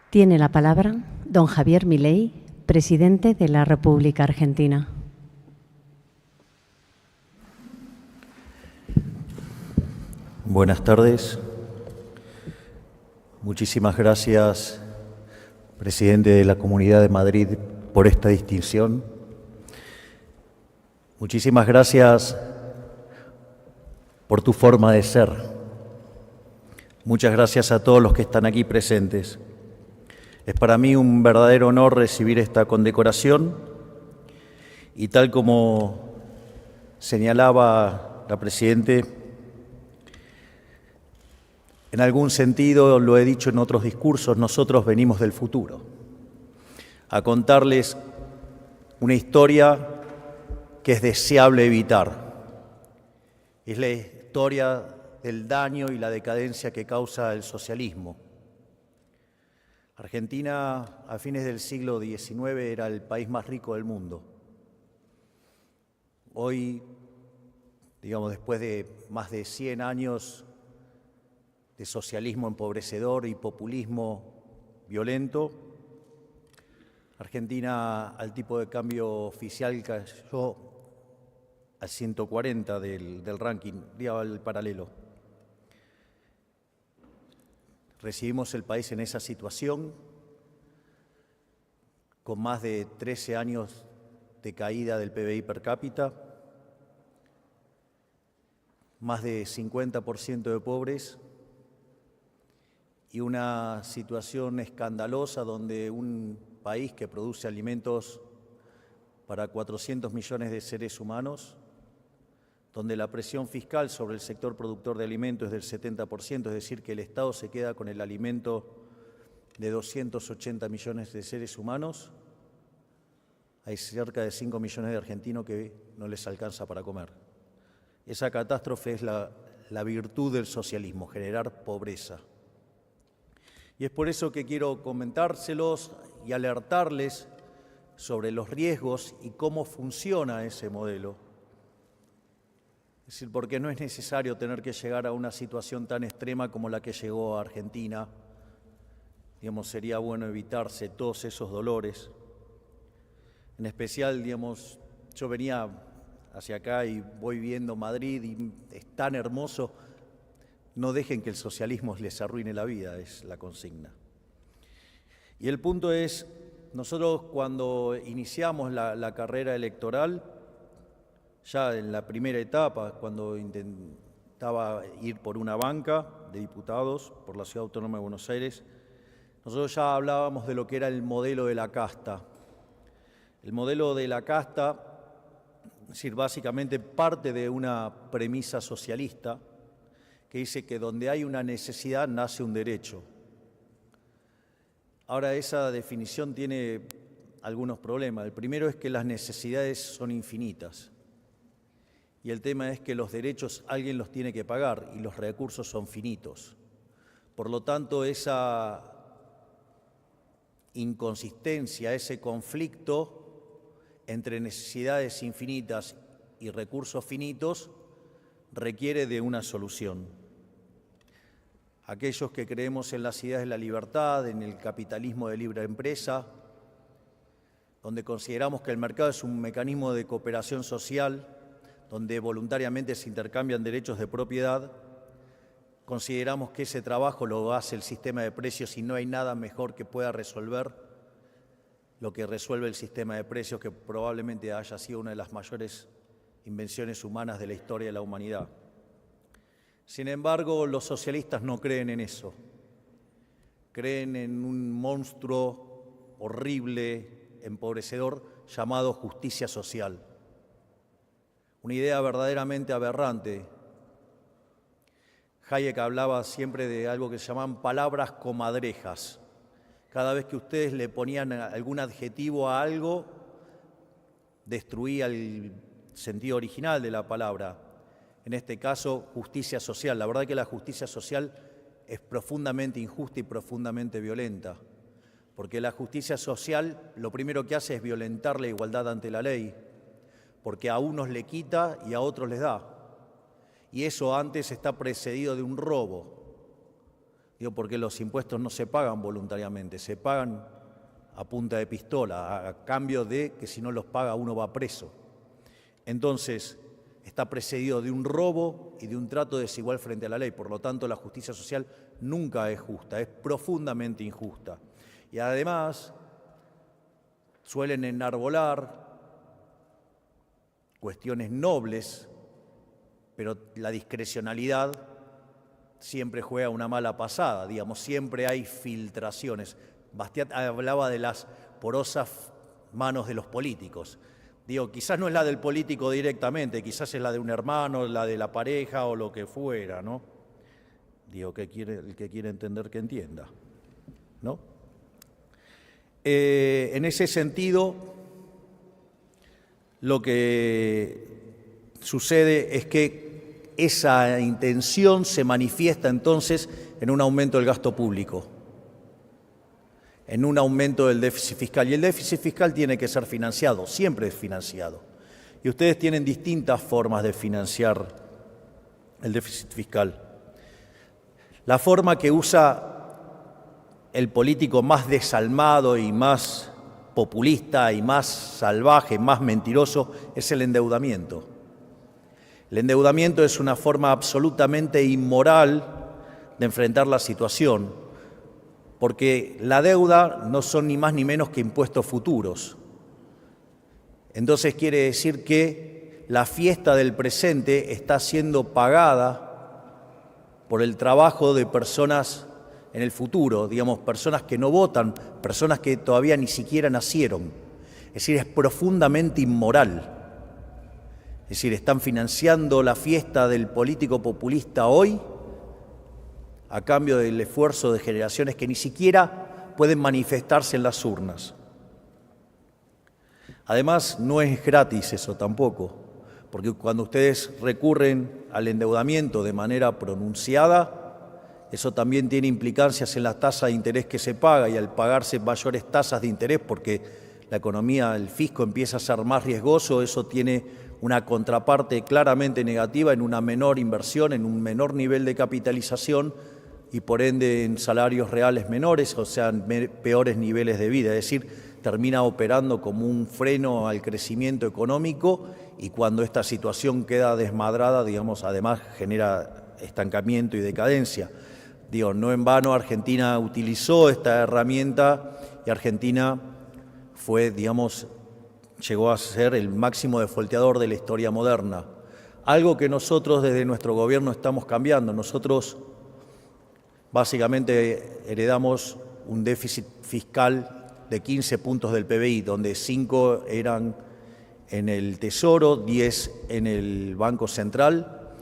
Tiene la palabra don Javier Milei, presidente de la República Argentina. Buenas tardes. Muchísimas gracias, presidente de la Comunidad de Madrid, por esta distinción. Muchísimas gracias por tu forma de ser. Muchas gracias a todos los que están aquí presentes. Es para mí un verdadero honor recibir esta condecoración y tal como señalaba la Presidente, en algún sentido, lo he dicho en otros discursos, nosotros venimos del futuro a contarles una historia que es deseable evitar. Es la historia del daño y la decadencia que causa el socialismo. Argentina, a fines del siglo XIX, era el país más rico del mundo. Hoy, después de más de 100 años de socialismo empobrecedor y populismo violento, Argentina, al tipo de cambio oficial, cayó al 140 del ranking, el paralelo. Recibimos el país en esa situación, con más de 13 años de caída del PBI per cápita, más de 50% de pobres y una situación escandalosa donde un país que produce alimentos para 400 millones de seres humanos, donde la presión fiscal sobre el sector productor de alimentos es del 70%, es decir, que el Estado se queda con el alimento de 280 millones de seres humanos, hay cerca de 5 millones de argentinos que no les alcanza para comer. Esa catástrofe es la virtud del socialismo, generar pobreza. Y es por eso que quiero comentárselos y alertarles sobre los riesgos y cómo funciona ese modelo. Es decir, porque no es necesario tener que llegar a una situación tan extrema como la que llegó a Argentina. Sería bueno evitarse todos esos dolores. En especial, yo venía hacia acá y voy viendo Madrid y es tan hermoso. No dejen que el socialismo les arruine la vida, es la consigna. Y el punto es, nosotros cuando iniciamos la carrera electoral, ya en la primera etapa, cuando intentaba ir por una banca de diputados por la Ciudad Autónoma de Buenos Aires, nosotros ya hablábamos de lo que era el modelo de la casta. El modelo de la casta, es decir, básicamente parte de una premisa socialista que dice que donde hay una necesidad nace un derecho. Ahora, esa definición tiene algunos problemas. El primero es que las necesidades son infinitas. Y el tema es que los derechos alguien los tiene que pagar y los recursos son finitos. Por lo tanto, esa inconsistencia, ese conflicto entre necesidades infinitas y recursos finitos requiere de una solución. Aquellos que creemos en las ideas de la libertad, en el capitalismo de libre empresa, donde consideramos que el mercado es un mecanismo de cooperación social, donde voluntariamente se intercambian derechos de propiedad, consideramos que ese trabajo lo hace el sistema de precios y no hay nada mejor que pueda resolver lo que resuelve el sistema de precios, que probablemente haya sido una de las mayores invenciones humanas de la historia de la humanidad. Sin embargo, los socialistas no creen en eso. Creen en un monstruo horrible, empobrecedor, llamado justicia social. Una idea verdaderamente aberrante. Hayek hablaba siempre de algo que se llamaban palabras comadrejas. Cada vez que ustedes le ponían algún adjetivo a algo, destruía el sentido original de la palabra. En este caso, justicia social. La verdad que la justicia social es profundamente injusta y profundamente violenta, porque la justicia social lo primero que hace es violentar la igualdad ante la ley, porque a unos le quita y a otros les da. Y eso antes está precedido de un robo, Digo, porque los impuestos no se pagan voluntariamente, se pagan a punta de pistola, a cambio de que si no los paga uno va preso. Entonces, está precedido de un robo y de un trato desigual frente a la ley. Por lo tanto, la justicia social nunca es justa, es profundamente injusta. Y además, suelen enarbolar cuestiones nobles, pero la discrecionalidad siempre juega una mala pasada, digamos, siempre hay filtraciones. Bastiat hablaba de las porosas manos de los políticos. Digo, quizás no es la del político directamente, quizás es la de un hermano, la de la pareja o lo que fuera, ¿no? Digo, el que quiere entender que entienda, ¿no? En ese sentido, lo que sucede es que esa intención se manifiesta entonces en un aumento del gasto público, en un aumento del déficit fiscal. Y el déficit fiscal tiene que ser financiado, siempre es financiado. Y ustedes tienen distintas formas de financiar el déficit fiscal. La forma que usa el político más desalmado y más populista y más salvaje, más mentiroso, es el endeudamiento. El endeudamiento es una forma absolutamente inmoral de enfrentar la situación, porque la deuda no son ni más ni menos que impuestos futuros. Entonces quiere decir que la fiesta del presente está siendo pagada por el trabajo de personas en el futuro, digamos, personas que no votan, personas que todavía ni siquiera nacieron. Es decir, es profundamente inmoral. Es decir, están financiando la fiesta del político populista hoy a cambio del esfuerzo de generaciones que ni siquiera pueden manifestarse en las urnas. Además, no es gratis eso tampoco, porque cuando ustedes recurren al endeudamiento de manera pronunciada, eso también tiene implicancias en la tasa de interés que se paga, y al pagarse mayores tasas de interés porque la economía, el fisco empieza a ser más riesgoso, eso tiene una contraparte claramente negativa en una menor inversión, en un menor nivel de capitalización y por ende en salarios reales menores, o sea, en peores niveles de vida. Es decir, termina operando como un freno al crecimiento económico, y cuando esta situación queda desmadrada, digamos, además genera estancamiento y decadencia. Digo, no en vano Argentina utilizó esta herramienta y Argentina fue, digamos, llegó a ser el máximo defolteador de la historia moderna. Algo que nosotros desde nuestro gobierno estamos cambiando. Nosotros básicamente heredamos un déficit fiscal de 15 puntos del PBI, donde 5 eran en el Tesoro, 10 en el Banco Central,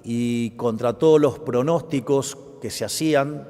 y contra todos los pronósticos que se hacían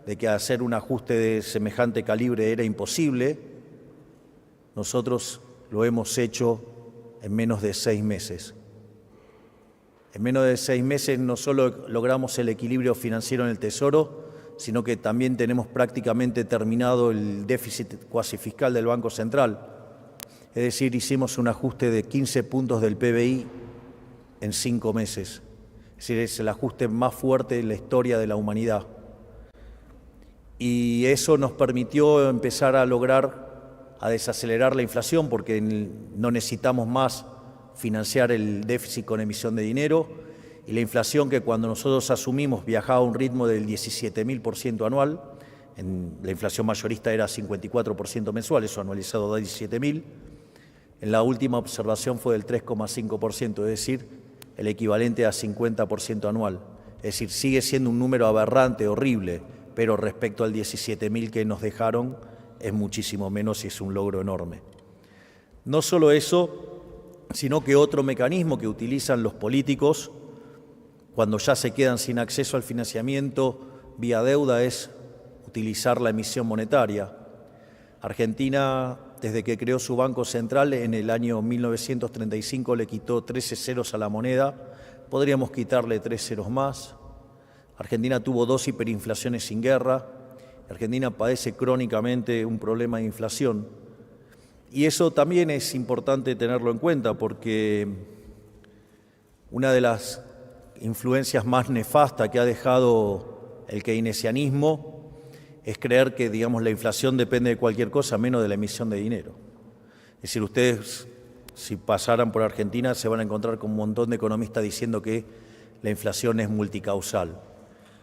de que hacer un ajuste de semejante calibre era imposible, nosotros lo hemos hecho en menos de 6 meses. En menos de 6 meses no solo logramos el equilibrio financiero en el Tesoro, sino que también tenemos prácticamente terminado el déficit cuasi fiscal del Banco Central. Es decir, hicimos un ajuste de 15 puntos del PBI en 5 meses. Es decir, es el ajuste más fuerte de la historia de la humanidad. Y eso nos permitió empezar a lograr, a desacelerar la inflación, porque no necesitamos más financiar el déficit con emisión de dinero, y la inflación, que cuando nosotros asumimos viajaba a un ritmo del 17.000% anual, la inflación mayorista era 54% mensual, eso anualizado da 17.000, en la última observación fue del 3,5%, es decir, el equivalente a 50% anual. Es decir, sigue siendo un número aberrante, horrible, pero respecto al 17.000 que nos dejaron es muchísimo menos y es un logro enorme. No solo eso, sino que otro mecanismo que utilizan los políticos cuando ya se quedan sin acceso al financiamiento vía deuda es utilizar la emisión monetaria. Argentina, desde que creó su Banco Central en el año 1935, le quitó 13 ceros a la moneda, podríamos quitarle 3 ceros más. Argentina tuvo 2 hiperinflaciones sin guerra. Argentina padece crónicamente un problema de inflación. Y eso también es importante tenerlo en cuenta, porque una de las influencias más nefastas que ha dejado el keynesianismo es creer que, digamos, la inflación depende de cualquier cosa menos de la emisión de dinero. Es decir, ustedes, si pasaran por Argentina, se van a encontrar con un montón de economistas diciendo que la inflación es multicausal.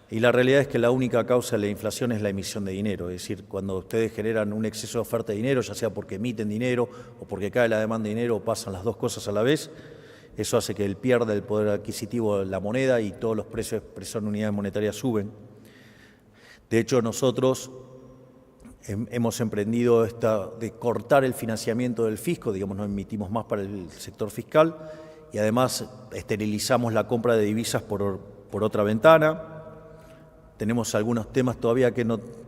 Y la realidad es que la única causa de la inflación es la emisión de dinero. Es decir, cuando ustedes generan un exceso de oferta de dinero, ya sea porque emiten dinero o porque cae la demanda de dinero o pasan las dos cosas a la vez, eso hace que pierda el poder adquisitivo de la moneda y todos los precios de expresión de unidades monetarias suben. De hecho, nosotros hemos emprendido de cortar el financiamiento del fisco, digamos, no emitimos más para el sector fiscal y además esterilizamos la compra de divisas por otra ventana. Tenemos algunos temas todavía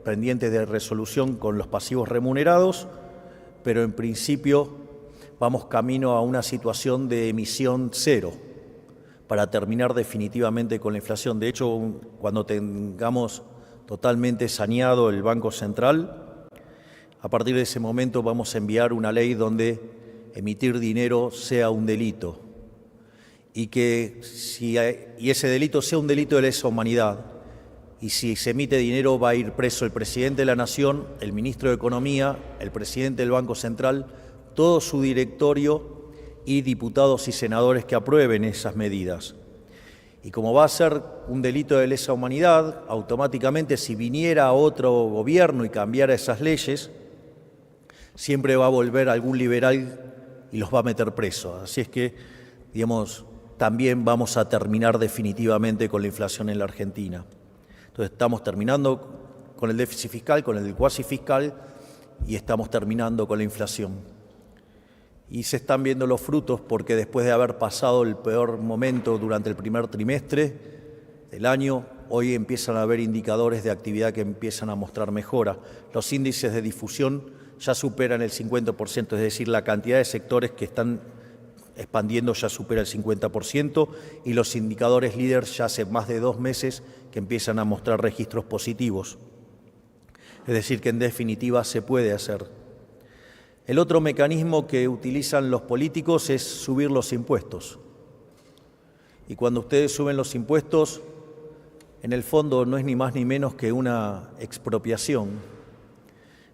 pendientes de resolución con los pasivos remunerados, pero en principio vamos camino a una situación de emisión cero para terminar definitivamente con la inflación. De hecho, cuando tengamos totalmente saneado el Banco Central, a partir de ese momento vamos a enviar una ley donde emitir dinero sea un delito y ese delito sea un delito de lesa humanidad. Y si se emite dinero va a ir preso el presidente de la Nación, el ministro de Economía, el presidente del Banco Central, todo su directorio y diputados y senadores que aprueben esas medidas. Y como va a ser un delito de lesa humanidad, automáticamente si viniera otro gobierno y cambiara esas leyes, siempre va a volver algún liberal y los va a meter presos. Así es que, digamos, también vamos a terminar definitivamente con la inflación en la Argentina. Entonces estamos terminando con el déficit fiscal, con el cuasi fiscal y estamos terminando con la inflación. Y se están viendo los frutos porque después de haber pasado el peor momento durante el primer trimestre del año, hoy empiezan a haber indicadores de actividad que empiezan a mostrar mejora. Los índices de difusión ya superan el 50%, es decir, la cantidad de sectores que están expandiendo ya supera el 50% y los indicadores líderes ya hace más de 2 meses que empiezan a mostrar registros positivos. Es decir, que en definitiva se puede hacer. El otro mecanismo que utilizan los políticos es subir los impuestos. Y cuando ustedes suben los impuestos, en el fondo no es ni más ni menos que una expropiación.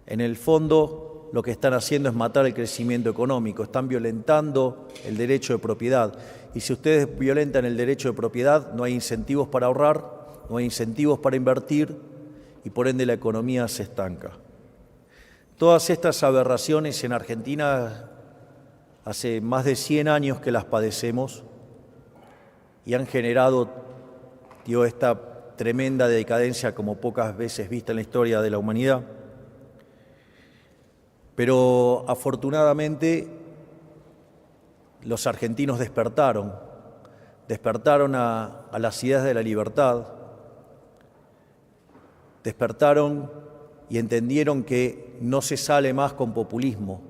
En el fondo lo que están haciendo es matar el crecimiento económico, están violentando el derecho de propiedad. Y si ustedes violentan el derecho de propiedad, no hay incentivos para ahorrar, no hay incentivos para invertir y por ende la economía se estanca. Todas estas aberraciones en Argentina hace más de 100 años que las padecemos y han generado esta tremenda decadencia como pocas veces vista en la historia de la humanidad. Pero afortunadamente los argentinos despertaron a las ideas de la libertad, despertaron y entendieron que no se sale más con populismo,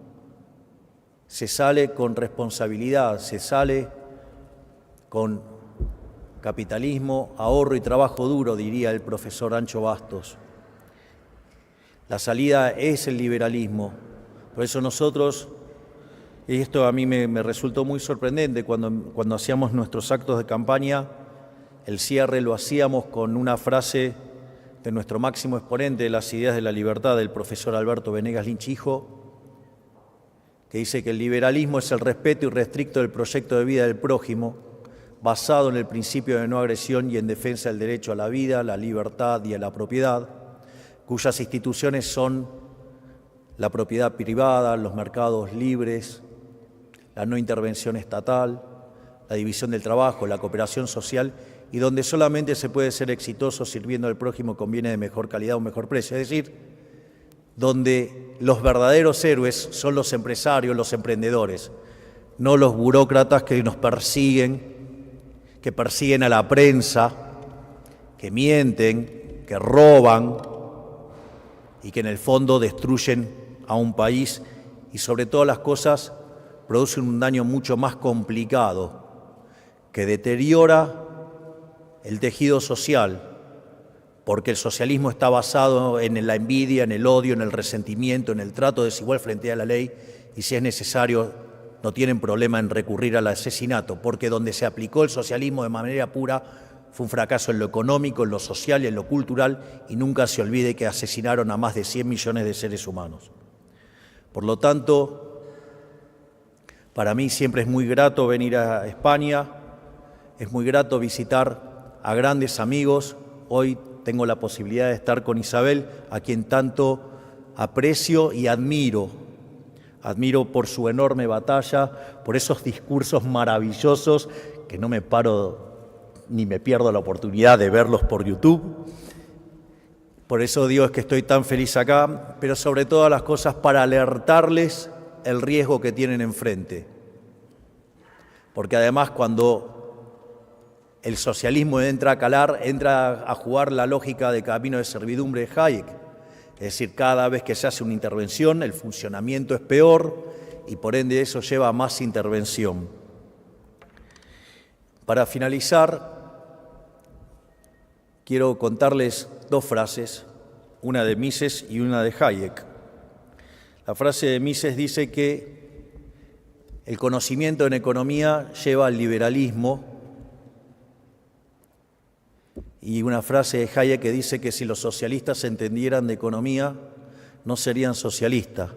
se sale con responsabilidad, se sale con capitalismo, ahorro y trabajo duro, diría el profesor Ancho Bastos. La salida es el liberalismo. Por eso nosotros, y esto a mí me resultó muy sorprendente, cuando hacíamos nuestros actos de campaña, el cierre lo hacíamos con una frase de nuestro máximo exponente de las ideas de la libertad, del profesor Alberto Venegas Lynch hijo, que dice que el liberalismo es el respeto irrestricto del proyecto de vida del prójimo, basado en el principio de no agresión y en defensa del derecho a la vida, la libertad y a la propiedad, cuyas instituciones son la propiedad privada, los mercados libres, la no intervención estatal, la división del trabajo, la cooperación social y donde solamente se puede ser exitoso sirviendo al prójimo con bienes de mejor calidad o mejor precio. Es decir, donde los verdaderos héroes son los empresarios, los emprendedores, no los burócratas que nos persiguen, que persiguen a la prensa, que mienten, que roban y que en el fondo destruyen a un país y sobre todas las cosas producen un daño mucho más complicado que deteriora el tejido social, porque el socialismo está basado en la envidia, en el odio, en el resentimiento, en el trato desigual frente a la ley y si es necesario no tienen problema en recurrir al asesinato, porque donde se aplicó el socialismo de manera pura fue un fracaso en lo económico, en lo social y en lo cultural, y nunca se olvide que asesinaron a más de 100 millones de seres humanos. Por lo tanto, para mí siempre es muy grato venir a España, es muy grato visitar a grandes amigos. Hoy tengo la posibilidad de estar con Isabel, a quien tanto aprecio y admiro. Admiro por su enorme batalla, por esos discursos maravillosos que no me paro ni me pierdo la oportunidad de verlos por YouTube. Por eso digo que estoy tan feliz acá, pero sobre todas las cosas para alertarles el riesgo que tienen enfrente. Porque además cuando el socialismo entra a calar, entra a jugar la lógica de camino de servidumbre de Hayek. Es decir, cada vez que se hace una intervención, el funcionamiento es peor y por ende eso lleva a más intervención. Para finalizar, quiero contarles dos frases, una de Mises y una de Hayek. La frase de Mises dice que el conocimiento en economía lleva al liberalismo, y una frase de Hayek que dice que si los socialistas entendieran de economía, no serían socialistas.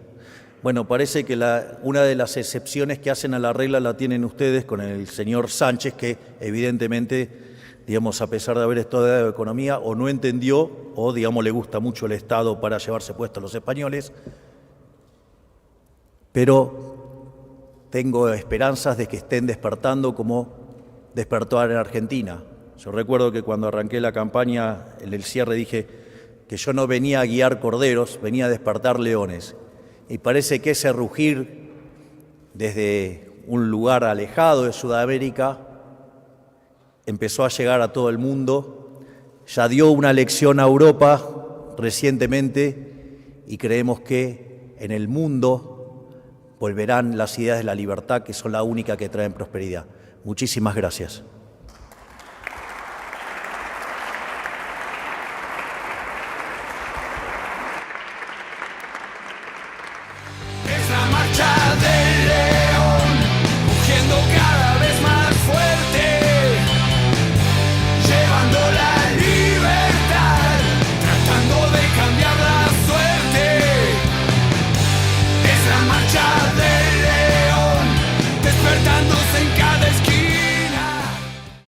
Bueno, parece que una de las excepciones que hacen a la regla la tienen ustedes con el señor Sánchez, que evidentemente, digamos, a pesar de haber estudiado economía, o no entendió, o, digamos, le gusta mucho el Estado para llevarse puesto a los españoles, pero tengo esperanzas de que estén despertando como despertó en Argentina. Yo recuerdo que cuando arranqué la campaña, en el cierre dije que yo no venía a guiar corderos, venía a despertar leones. Y parece que ese rugir desde un lugar alejado de Sudamérica empezó a llegar a todo el mundo, ya dio una lección a Europa recientemente y creemos que en el mundo volverán las ideas de la libertad, que son la única que traen prosperidad. Muchísimas gracias.